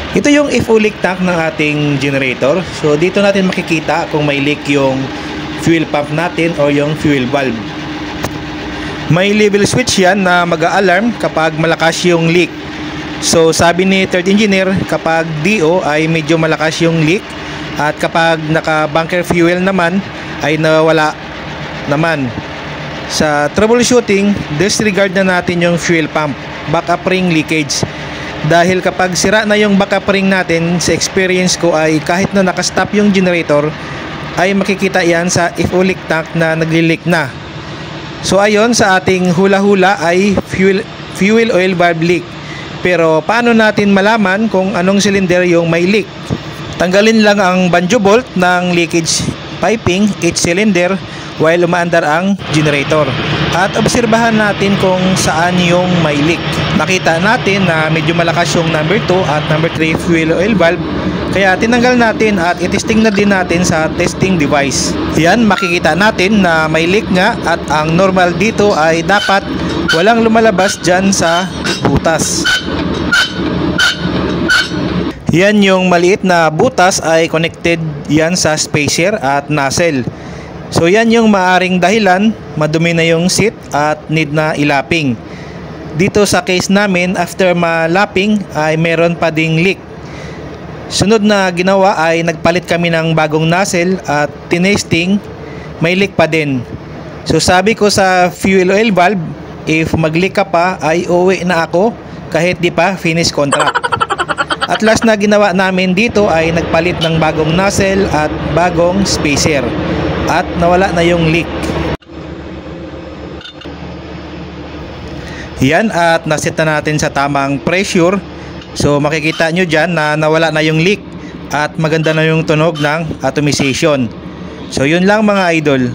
Ito yung FO leak tank ng ating generator. So dito natin makikita kung may leak yung fuel pump natin o yung fuel valve. May level switch yan na mag-a-alarm kapag malakas yung leak. So sabi ni third engineer, kapag DO ay medyo malakas yung leak, at kapag naka-bunker fuel naman ay nawala naman. Sa troubleshooting, disregard na natin yung fuel pump, backup ring leakage. Dahil kapag sira na yung backup ring natin, sa experience ko ay kahit na nakastop yung generator, ay makikita yan sa FO leak tank na nagli-leak na. So ayon, sa ating hula-hula ay fuel oil valve leak. Pero paano natin malaman kung anong cylinder yung may leak? Tanggalin lang ang banjo bolt ng leakage piping each cylinder while umaandar ang generator. At obserbahan natin kung saan yung may leak. Nakita natin na medyo malakas yung number 2 at number 3 fuel oil valve. Kaya tinanggal natin at itesting na din natin sa testing device. Yan, makikita natin na may leak nga at ang normal dito ay dapat walang lumalabas dyan sa butas. Yan yung maliit na butas ay connected yan sa spacer at nozzle. So yan yung maaring dahilan, madumi na yung seat at need na ilapping. Dito sa case namin, after malapping ay meron pa ding leak. Sunod na ginawa ay nagpalit kami ng bagong nozzle at tinesting, may leak pa din. So sabi ko sa fuel oil valve, if mag-leak ka pa ay uuwi na ako kahit di pa finish contract. At last na ginawa namin dito ay nagpalit ng bagong nozzle at bagong spacer. At nawala na yung leak. Yan, at naset na natin sa tamang pressure. So makikita nyo dyan na nawala na yung leak at maganda na yung tunog ng atomization. So yun lang mga idol.